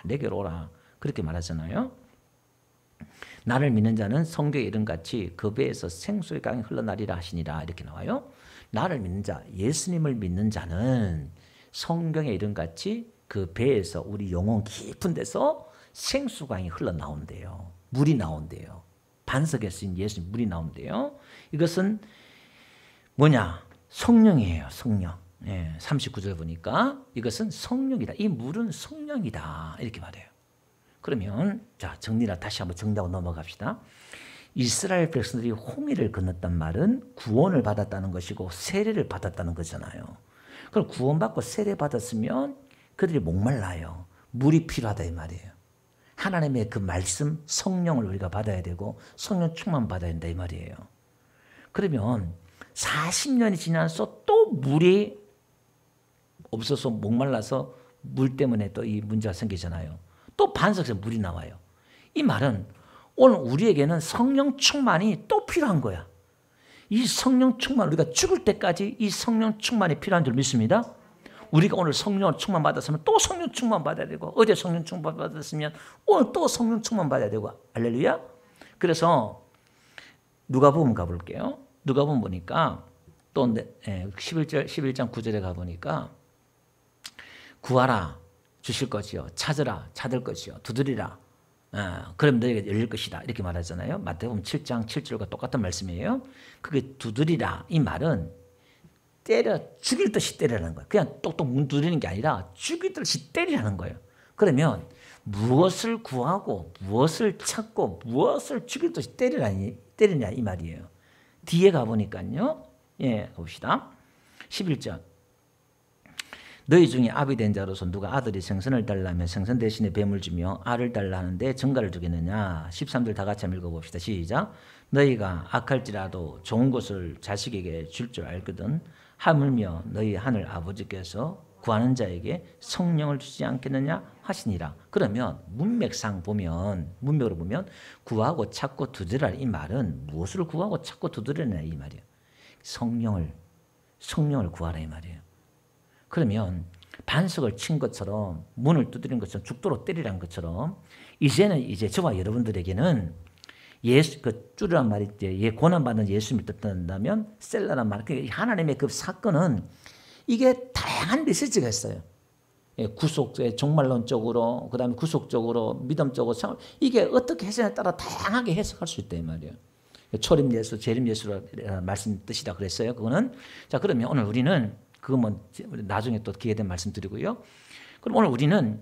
내게로 오라. 그렇게 말하잖아요. 나를 믿는 자는 성경에 이름같이 그 배에서 생수의 강이 흘러나리라 하시니라. 이렇게 나와요. 나를 믿는 자, 예수님을 믿는 자는 성경에 이름같이 그 배에서 우리 영혼 깊은 데서 생수강이 흘러나온대요. 물이 나온대요. 반석에 쓰인 예수님 물이 나온대요. 이것은 뭐냐? 성령이에요. 성령. 39절 보니까 이것은 성령이다. 이 물은 성령이다. 이렇게 말해요. 그러면 자 정리라 다시 한번 정리하고 넘어갑시다. 이스라엘 백성들이 홍해를 건넜단 말은 구원을 받았다는 것이고 세례를 받았다는 거잖아요. 그럼 구원받고 세례 받았으면 그들이 목말라요. 물이 필요하다 이 말이에요. 하나님의 그 말씀 성령을 우리가 받아야 되고 성령 충만 받아야 된다 이 말이에요. 그러면 40년이 지나서 또 물이 없어서 목말라서 물 때문에 또 이 문제가 생기잖아요. 또 반석에서 물이 나와요. 이 말은 오늘 우리에게는 성령 충만이 또 필요한 거야. 이 성령 충만 우리가 죽을 때까지 이 성령 충만이 필요한 줄 믿습니다. 우리가 오늘 성령 충만 받았으면 또 성령 충만 받아야 되고, 어제 성령 충만 받았으면 오늘 또 성령 충만 받아야 되고. 할렐루야. 그래서 누가복음 가볼게요. 누가복음 보니까 또 11장 9절에 가보니까 구하라 주실 것이요, 찾으라 찾을 것이요, 두드리라 그럼 너에게 열릴 것이다, 이렇게 말하잖아요. 마태복음 7장 7절과 똑같은 말씀이에요. 그게 두드리라, 이 말은 때려 죽일 듯이 때리라는 거예요. 그냥 똑똑 두드리는 게 아니라 죽일 듯이 때리라는 거예요. 그러면 무엇을 구하고 무엇을 찾고 무엇을 죽일 듯이 때리냐 이 말이에요. 뒤에 가보니까요. 봅시다. 11절. 너희 중에 아비 된 자로서 누가 아들이 생선을 달라면 생선 대신에 뱀을 주며 알을 달라 하는데 전갈을 주겠느냐. 13절 다 같이 한번 읽어봅시다. 시작. 너희가 악할지라도 좋은 것을 자식에게 줄 줄 알거든 하물며 너희 하늘 아버지께서 구하는 자에게 성령을 주지 않겠느냐 하시니라. 그러면 문맥으로 보면 구하고 찾고 두드리라, 이 말은 무엇을 구하고 찾고 두드리냐 이 말이에요. 성령을 구하라 이 말이에요. 그러면 반석을 친 것처럼, 문을 두드린 것처럼, 죽도록 때리라는 것처럼, 이제는 이제 저와 여러분들에게는 줄이란 말이 이제 고난받는 예수님을 뜻한다면 셀라란 말, 하나님의 그 사건은 이게 다양한 메시지가 있어요. 구속의 종말론적으로, 그 다음에 구속적으로, 믿음적으로, 이게 어떻게 해석에 따라 다양하게 해석할 수 있다 이 말이에요. 초림 예수, 재림 예수라는 말씀 뜻이다 그랬어요. 그거는. 자, 그러면 오늘 우리는 그거 나중에 또 기회된 말씀 드리고요. 그럼 오늘 우리는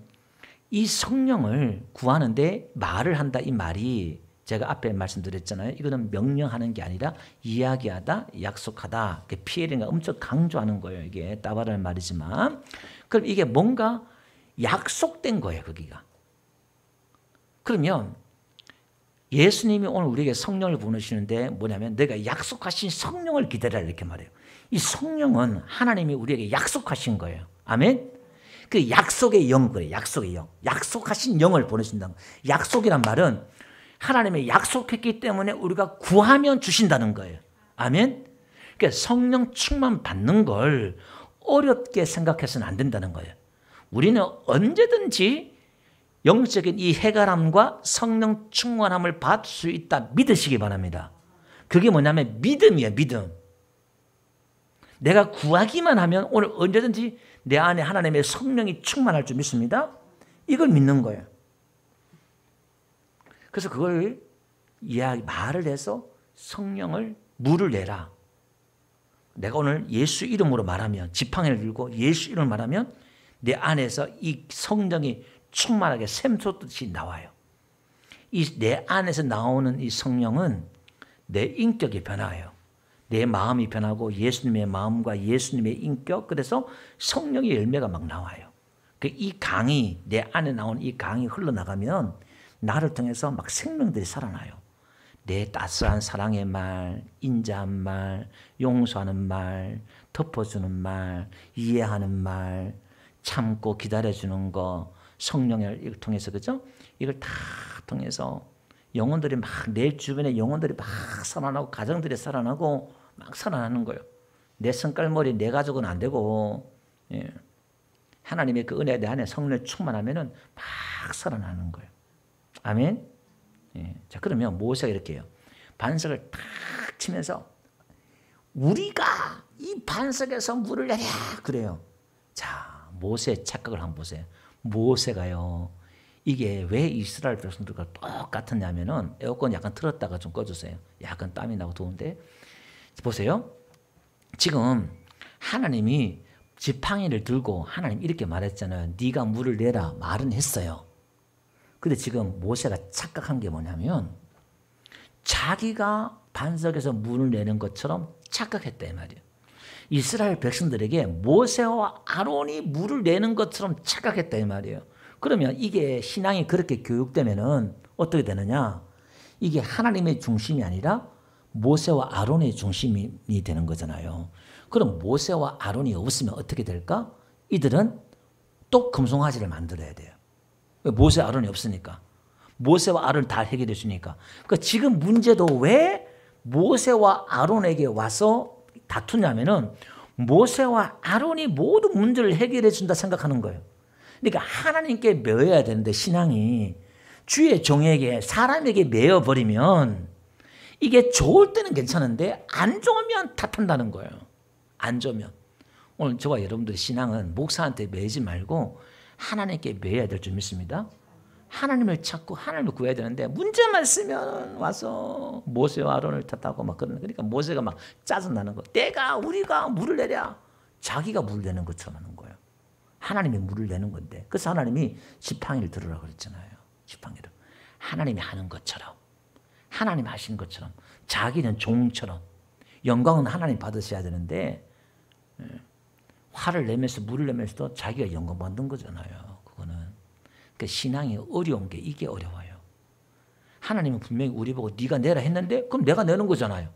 이 성령을 구하는데 말을 한다, 이 말이 제가 앞에 말씀드렸잖아요. 이거는 명령하는 게 아니라 이야기하다, 약속하다. 피에르가 엄청 강조하는 거예요. 이게 따바라는 말이지만. 그럼 이게 뭔가 약속된 거예요, 거기가. 그러면 예수님이 오늘 우리에게 성령을 보내시는데 뭐냐면 내가 약속하신 성령을 기다리라 이렇게 말해요. 이 성령은 하나님이 우리에게 약속하신 거예요. 아멘. 그 약속의 영, 그래요. 약속의 영. 약속하신 영을 보내신다는 거예요. 약속이란 말은 하나님이 약속했기 때문에 우리가 구하면 주신다는 거예요. 아멘. 그러니까 성령 충만 받는 걸 어렵게 생각해서는 안 된다는 거예요. 우리는 언제든지 영적인 이 해갈함과 성령 충만함을 받을 수 있다 믿으시기 바랍니다. 그게 뭐냐면 믿음이에요. 믿음. 내가 구하기만 하면 오늘 언제든지 내 안에 하나님의 성령이 충만할 줄 믿습니다. 이걸 믿는 거예요. 그래서 그걸 말을 해서 성령을 물을 내라. 내가 오늘 예수 이름으로 말하면, 지팡이를 들고 예수 이름을 말하면 내 안에서 이 성령이 충만하게 샘솟듯이 나와요. 이 내 안에서 나오는 이 성령은 내 인격이 변화해요. 내 마음이 변하고 예수님의 마음과 예수님의 인격, 그래서 성령의 열매가 막 나와요. 이 강이, 내 안에 나오는 이 강이 흘러나가면 나를 통해서 막 생명들이 살아나요. 내 따스한 사랑의 말, 인자한 말, 용서하는 말, 덮어주는 말, 이해하는 말, 참고 기다려주는 거, 성령을 통해서, 그죠? 이걸 다 통해서 영혼들이 막, 내 주변에 영혼들이 막 살아나고, 가정들이 살아나고 막 살아나는 거예요. 내 성깔머리, 내 가족은 안 되고, 하나님의 그 은혜 내 안에 성령을 충만하면은 막 살아나는 거예요. 아멘. 자, 그러면 모세가 이렇게 해요. 반석을 탁 치면서 우리가 이 반석에서 물을 내랴 그래요. 자, 모세의 착각을 한번 보세요. 모세가요, 이게 왜 이스라엘 백성들과 똑같았냐면은, 에어컨 약간 틀었다가 좀 꺼주세요. 약간 땀이 나고 더운데. 보세요. 지금 하나님이 지팡이를 들고 하나님 이렇게 말했잖아요. 네가 물을 내라 말은 했어요. 근데 지금 모세가 착각한 게 뭐냐면 자기가 반석에서 물을 내는 것처럼 착각했다 이 말이에요. 이스라엘 백성들에게 모세와 아론이 물을 내는 것처럼 착각했다 이 말이에요. 그러면 이게 신앙이 그렇게 교육되면은 어떻게 되느냐? 이게 하나님의 중심이 아니라 모세와 아론의 중심이 되는 거잖아요. 그럼 모세와 아론이 없으면 어떻게 될까? 이들은 또 금송아지를 만들어야 돼요. 모세 아론이 없으니까. 모세와 아론 다 해결해 주니까. 그러니까 지금 문제도 왜 모세와 아론에게 와서 다투냐면은 모세와 아론이 모든 문제를 해결해 준다 생각하는 거예요. 그러니까 하나님께 매여야 되는데 신앙이 주의 종에게 사람에게 매여버리면 이게 좋을 때는 괜찮은데 안 좋으면 탓한다는 거예요. 안 좋으면. 오늘 저와 여러분들의 신앙은 목사한테 매이지 말고 하나님께 매여야 될 줄 믿습니다. 하나님을 찾고 하나님을 구해야 되는데 문제만 있으면 와서 모세와 아론을 탓하고 막 그러는. 그러니까 모세가 막 짜증나는 거. 우리가 물을 내랴. 자기가 물을 내는 것처럼 하는 거예요. 하나님이 물을 내는 건데. 그래서 하나님이 지팡이를 들으라고 그랬잖아요. 지팡이를. 하나님이 하는 것처럼. 하나님 하시는 것처럼. 자기는 종처럼. 영광은 하나님 받으셔야 되는데 화를 내면서 물을 내면서도 자기가 영광 받는 거잖아요. 그거는. 그 신앙이 어려운 게 이게 어려워요. 하나님은 분명히 우리 보고 네가 내라 했는데 그럼 내가 내는 거잖아요.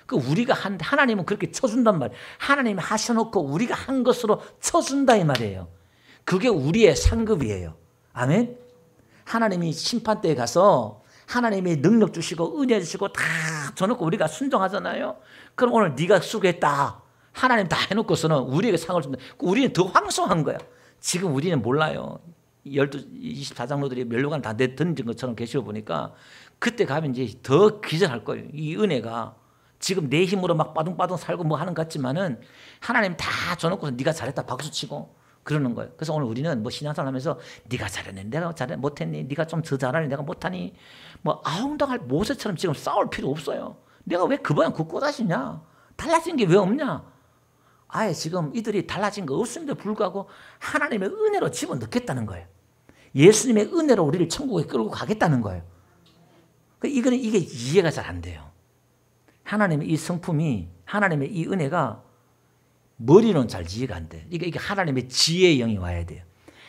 그 우리가 하나님은 그렇게 쳐준단 말이에요. 하나님이 하셔놓고 우리가 한 것으로 쳐준다 이 말이에요. 그게 우리의 상급이에요. 아멘. 하나님이 심판대에 가서 하나님이 능력 주시고 은혜 주시고 다 줘놓고 우리가 순종하잖아요. 그럼 오늘 네가 수고했다. 하나님 다 해놓고서는 우리에게 상을 준다. 우리는 더 황송한 거야. 지금 우리는 몰라요. 24장로들이 멸류관 다 던진 것처럼 계시고 보니까 그때 가면 이제 더 기절할 거예요. 이 은혜가 지금 내 힘으로 막 빠둥빠둥 살고 뭐 하는 것 같지만은 하나님 다 줘놓고서 네가 잘했다 박수치고 그러는 거예요. 그래서 오늘 우리는 뭐 신앙생활 하면서 네가 잘했네, 내가 못했니, 네가 좀 더 잘하니, 내가 못하니, 뭐 아웅당할 모세처럼 지금 싸울 필요 없어요. 내가 왜 그 방향 굽고 다시냐? 달라진 게 왜 없냐? 아예 지금 이들이 달라진 거 없음에도 불구하고 하나님의 은혜로 집어넣겠다는 거예요. 예수님의 은혜로 우리를 천국에 끌고 가겠다는 거예요. 이게 이해가 잘 안 돼요. 하나님의 이 성품이, 하나님의 이 은혜가 머리로는 잘 이해가 안 돼요. 이게 하나님의 지혜의 영이 와야 돼요.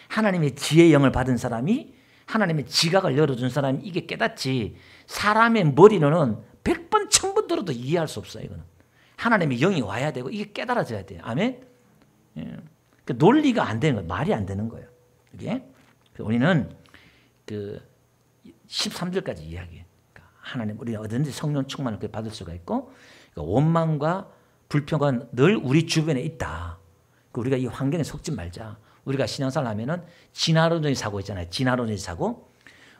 하나님의 지혜의 영을 받은 사람이, 하나님의 지각을 열어준 사람이 이게 깨닫지, 사람의 머리로는 100번, 1000번 들어도 이해할 수 없어요. 이거는. 하나님의 영이 와야 되고 이게 깨달아져야 돼요. 아멘? 예. 그 논리가 안 되는 거예요. 말이 안 되는 거예요. 이게. 우리는 그 13절까지 이야기해요. 그러니까 하나님, 우리가 어디든지 성령 충만을 받을 수가 있고, 그러니까 원망과 불평은 늘 우리 주변에 있다. 우리가 이 환경에 속지 말자. 우리가 신앙생활 하면은 진화론적인 사고 있잖아요. 진화론적인 사고.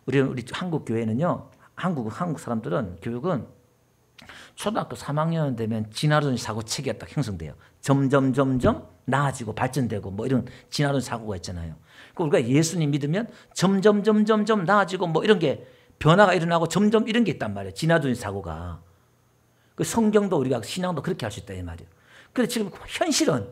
우리 한국 교회는요, 한국 사람들은 교육은 초등학교 3학년 되면 진화론 사고 체계가 딱 형성돼요. 점점 나아지고 발전되고 뭐 이런 진화론 사고가 있잖아요. 우리가 예수님 믿으면 점점 나아지고 뭐 이런 게 변화가 일어나고 점점 이런 게 있단 말이에요. 진화론 사고가. 그 성경도 우리가 신앙도 그렇게 할 수 있다 이 말이에요. 그런데 지금 현실은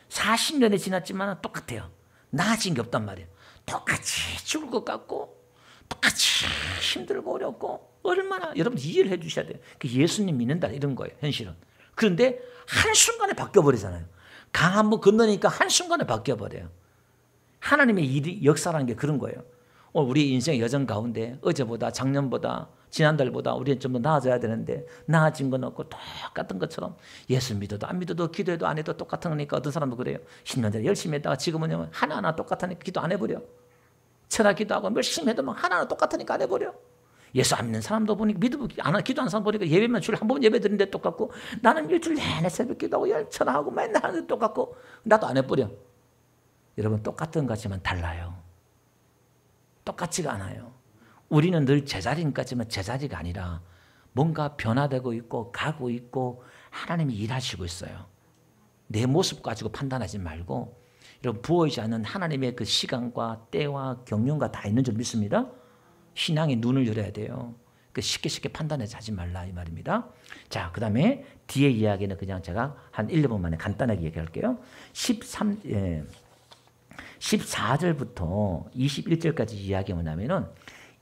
40년이 지났지만 똑같아요. 나아진 게 없단 말이에요. 똑같이 죽을 것 같고 똑같이 힘들고 어렵고 얼마나 여러분 이해를 해 주셔야 돼요. 예수님 믿는다 이런 거예요. 현실은. 그런데 한순간에 바뀌어버리잖아요. 강 한번 건너니까 한순간에 바뀌어버려요. 하나님의 역사라는 게 그런 거예요. 우리 인생의 여정 가운데 어제보다 작년보다 지난달보다 우리는 좀 더 나아져야 되는데 나아진 건 없고 똑같은 것처럼 예수 믿어도 안 믿어도 기도해도 안 해도 똑같은 거니까 어떤 사람도 그래요. 10년 전에 열심히 했다가 지금은 하나하나 똑같으니까 기도 안 해버려. 천하 기도하고 열심히 해도 막 하나하나 똑같으니까 안 해버려. 예수 안 믿는 사람도 보니까 기도하는 사람 보니까 예배만 주일 한 번 예배 드리는데 똑같고 나는 일주일 내내 새벽 기도하고 열천하고 맨날 하는데 똑같고 나도 안 해버려. 여러분 똑같은 것 같지만 달라요. 똑같지가 않아요. 우리는 늘 제자리인 것 같지만 제자리가 아니라 뭔가 변화되고 있고 가고 있고 하나님이 일하시고 있어요. 내 모습 가지고 판단하지 말고 여러분 부어지지 않는 하나님의 그 시간과 때와 경륜과 다 있는 줄 믿습니다. 신앙의 눈을 열어야 돼요. 쉽게 판단하지 말라 이 말입니다. 자, 그 다음에 뒤에 이야기는 그냥 제가 한 1, 2분 만에 간단하게 얘기할게요. 14절부터 21절까지 이야기 뭐냐면은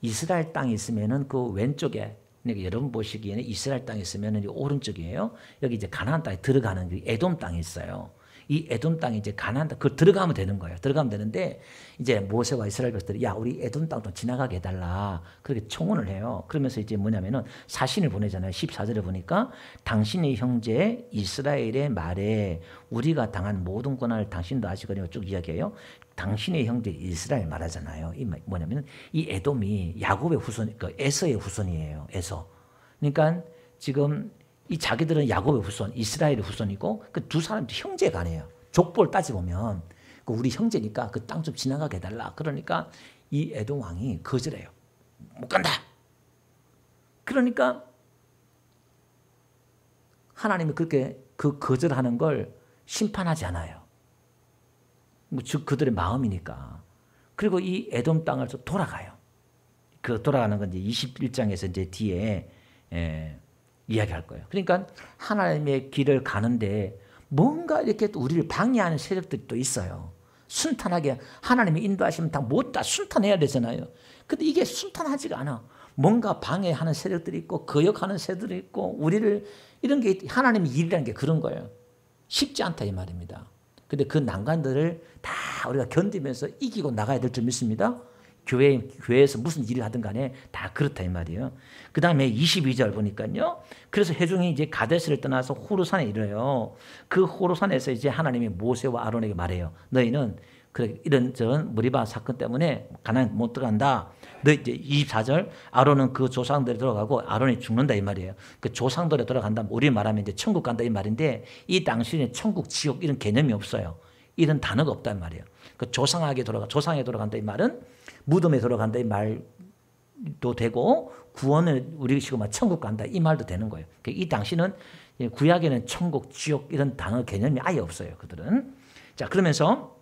이스라엘 땅에 있으면은 그 왼쪽에, 그러니까 여러분 보시기에는 이스라엘 땅에 있으면은 오른쪽이에요. 여기 이제 가나안 땅에 들어가는 그 에돔 땅이 있어요. 이 에돔 땅에 이제 가나안 땅, 그 들어가면 되는 거예요. 들어가면 되는데 이제 모세와 이스라엘 백성들이 야, 우리 에돔 땅 좀 지나가게 해달라. 그렇게 청혼을 해요. 그러면서 이제 뭐냐면은 사신을 보내잖아요. 14절에 보니까 당신의 형제 이스라엘의 말에 우리가 당한 모든 고난을 당신도 아시거든요. 쭉 이야기해요. 당신의 형제 이스라엘 말하잖아요. 이 뭐냐면은 이 에돔이 야곱의 후손, 그 에서의 후손이에요. 에서. 그러니까 지금 이 자기들은 야곱의 후손, 이스라엘의 후손이고 그 두 사람도 형제간이에요. 족보를 따져보면 우리 형제니까 그 땅 좀 지나가게 해달라. 그러니까 이 에돔 왕이 거절해요. 못 간다. 그러니까 하나님이 그렇게 그 거절하는 걸 심판하지 않아요. 즉 그들의 마음이니까. 그리고 이 에돔 땅을 돌아가요. 그 돌아가는 건 이제 21장에서 이제 뒤에 이야기할 거예요. 그러니까 하나님의 길을 가는데 뭔가 이렇게 또 우리를 방해하는 세력들이 또 있어요. 순탄하게 하나님의 인도하시면 다 못 다 순탄해야 되잖아요. 근데 이게 순탄하지가 않아. 뭔가 방해하는 세력들이 있고 거역하는 세력들이 있고 우리를 이런 게 하나님의 일이라는 게 그런 거예요. 쉽지 않다 이 말입니다. 근데 그 난관들을 다 우리가 견디면서 이기고 나가야 될 줄 믿습니다. 교회에서 무슨 일을 하든 간에 다 그렇다 이 말이에요. 그 다음에 22절 보니까요. 그래서 회중이 이제 가데스를 떠나서 호르산에 이르러요. 그 호르산에서 이제 하나님이 모세와 아론에게 말해요. 너희는 이런 저런 무리바 사건 때문에 가나안 못 들어간다. 너 이제 24절 아론은 그 조상들에 들어가고 아론이 죽는다 이 말이에요. 그 조상들에 들어간다. 우리 말하면 이제 천국 간다 이 말인데 이 당시에 천국, 지옥 이런 개념이 없어요. 이런 단어가 없단 말이에요. 그 조상에 돌아간다 이 말은 무덤에 들어간다 이 말도 되고 구원을 우리 지금 천국 간다 이 말도 되는 거예요. 이 당시는 구약에는 천국, 지옥 이런 단어 개념이 아예 없어요. 그들은. 자 그러면서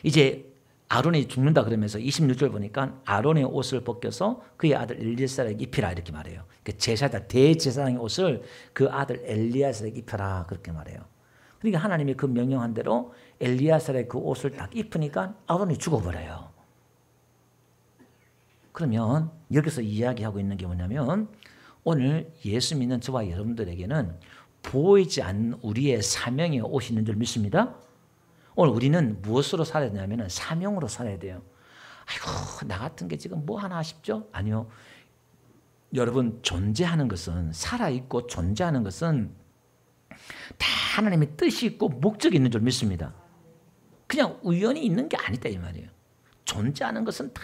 이제 아론이 죽는다 그러면서 26절 보니까 아론의 옷을 벗겨서 그의 아들 엘리야사에게 입히라 이렇게 말해요. 제사장 대제사장의 옷을 그 아들 엘리야사에게 입혀라 그렇게 말해요. 그러니까 하나님이 그 명령한 대로 엘리야사의 그 옷을 딱 입히니까 아론이 죽어버려요. 그러면 여기서 이야기하고 있는 게 뭐냐면 오늘 예수 믿는 저와 여러분들에게는 보이지 않는 우리의 사명의 옷이 있는 줄 믿습니다. 오늘 우리는 무엇으로 살아야 되냐면 사명으로 살아야 돼요. 아이고 나 같은 게 지금 뭐 하나 싶죠? 아니요. 여러분 존재하는 것은 살아있고 존재하는 것은 다 하나님의 뜻이 있고 목적이 있는 줄 믿습니다. 그냥 우연히 있는 게 아니다 이 말이에요. 존재하는 것은 다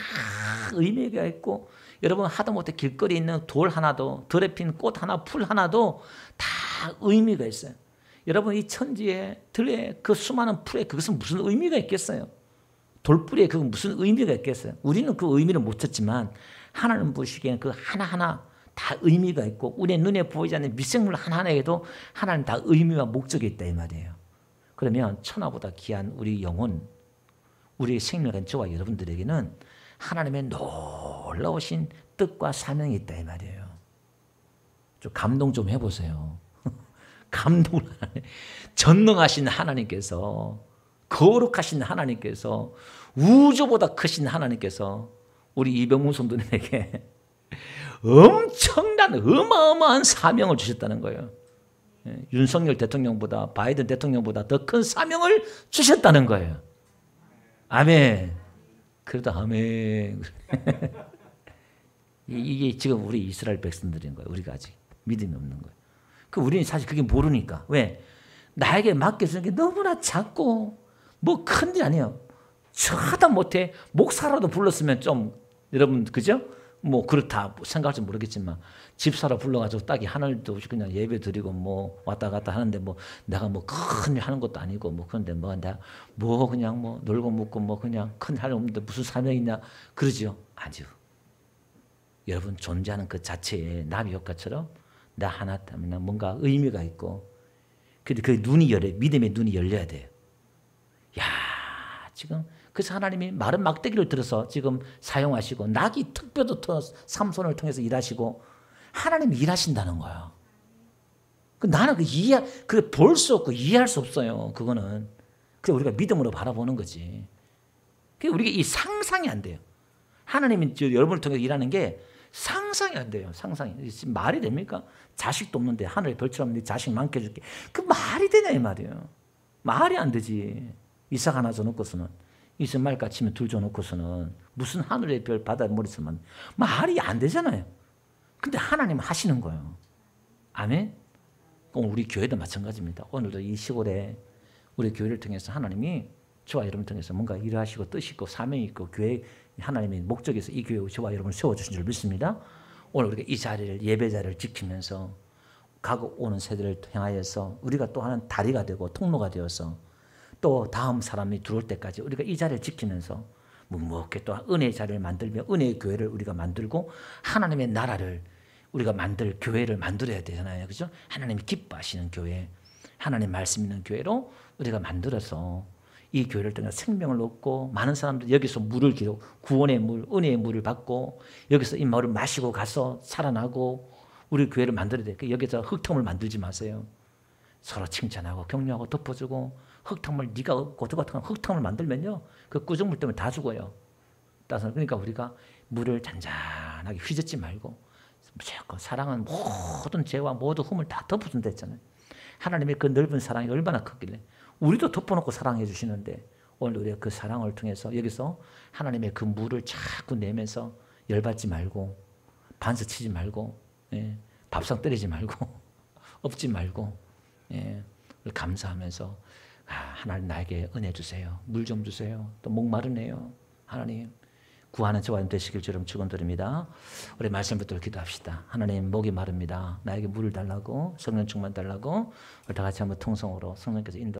의미가 있고 여러분 하다못해 길거리에 있는 돌 하나도 들에 핀 꽃 하나 풀 하나도 다 의미가 있어요. 여러분 이 천지에 들에 그 수많은 풀에 그것은 무슨 의미가 있겠어요? 돌뿌리에 그건 무슨 의미가 있겠어요? 우리는 그 의미를 못 찾지만 하나님 보시기에는 그 하나하나 다 의미가 있고 우리의 눈에 보이지 않는 미생물 하나하나에도 하나님 다 의미와 목적이 있다 이 말이에요. 그러면 천하보다 귀한 우리 영혼 우리의 생명은 저와 여러분들에게는 하나님의 놀라우신 뜻과 사명이 있다 이 말이에요. 좀 감동 좀 해보세요. 감동을 전능하신 하나님께서 거룩하신 하나님께서 우주보다 크신 하나님께서 우리 이병문 성도님에게 엄청난 어마어마한 사명을 주셨다는 거예요. 윤석열 대통령보다 바이든 대통령보다 더 큰 사명을 주셨다는 거예요. 아멘. 그러다 아멘. 이게 지금 우리 이스라엘 백성들인 거예요. 우리가 아직 믿음이 없는 거예요. 우리는 사실 그게 모르니까. 왜? 나에게 맡겨주는 게 너무나 작고 뭐 큰일 아니에요. 하다 못해 목사라도 불렀으면 좀 여러분 그죠? 뭐 그렇다 생각할지 모르겠지만 집사로 불러가지고 딱히 하늘도 그냥 예배 드리고 뭐 왔다 갔다 하는데 뭐 내가 뭐 큰일 하는 것도 아니고 뭐 그런데 뭐 내가 뭐 그냥 뭐 놀고 먹고 뭐 그냥 큰일 할 없는데 무슨 사명이 있냐 그러죠? 아니요. 여러분 존재하는 그 자체에 나비 효과처럼 나 하나 때문에 뭔가 의미가 있고 근데 그 눈이 열려요. 믿음의 눈이 열려야 돼요. 야 지금 그래서 하나님이 마른 막대기를 들어서 지금 사용하시고 낙이 특별도 삼손을 통해서 일하시고 하나님이 일하신다는 거예요. 나는 그 볼 수 없고 이해할 수 없어요. 그거는 그래서 우리가 믿음으로 바라보는 거지. 그러니까 우리가 이 상상이 안 돼요. 하나님이 여러분을 통해서 일하는 게 상상이 안 돼요. 상상이 말이 됩니까? 자식도 없는데 하늘의 별처럼 네 자식 많게 해줄게. 그 말이 되냐 이 말이에요. 말이 안 되지. 이삭 하나 줘놓고서는 이스마엘 까치면 둘 줘놓고서는 무슨 하늘의 별 바다 머리서만 말이 안 되잖아요. 근데 하나님은 하시는 거예요. 아멘. 우리 교회도 마찬가지입니다. 오늘도 이 시골에 우리 교회를 통해서 하나님이 저와 여러분을 통해서 뭔가 일하시고 뜻이 있고 사명이 있고 교회 하나님의 목적에서 이 교회 저와 여러분을 세워주신 줄 믿습니다. 오늘 우리가 이 자리를 예배 자리를 지키면서 가고 오는 세대를 향하여서 우리가 또 하는 다리가 되고 통로가 되어서 또 다음 사람이 들어올 때까지 우리가 이 자리를 지키면서 묵묵하게 또 은혜의 자리를 만들며 은혜의 교회를 우리가 만들고 하나님의 나라를 우리가 만들 교회를 만들어야 되잖아요. 그죠? 하나님이 기뻐하시는 교회, 하나님 말씀 있는 교회로 우리가 만들어서 이 교회를 통해 생명을 얻고 많은 사람들이 여기서 물을 기록, 구원의 물, 은혜의 물을 받고 여기서 이 물을 마시고 가서 살아나고 우리 교회를 만들어야 돼요. 여기서 흙탕물 만들지 마세요. 서로 칭찬하고 격려하고 덮어주고 흙탕물 네가 고등 같은 흙탕물 만들면요. 그 꾸중물 때문에 다 죽어요. 따라서 그러니까 우리가 물을 잔잔하게 휘젓지 말고 무조건 사랑은 모든 죄와 모든 흠을 다 덮어준다 했잖아요. 하나님의 그 넓은 사랑이 얼마나 크길래 우리도 덮어놓고 사랑해 주시는데 오늘 우리가 그 사랑을 통해서 여기서 하나님의 그 물을 자꾸 내면서 열받지 말고 반서 치지 말고 밥상 때리지 말고 엎지 말고 감사하면서 하나님 나에게 은혜 주세요. 물 좀 주세요. 또 목마르네요. 하나님 구하는 저와 되시길 주름 축원드립니다. 우리 말씀 붙들고 기도합시다. 하나님 목이 마릅니다. 나에게 물을 달라고 성령 충만 달라고 우리 다 같이 한번 통성으로 성령께서 인도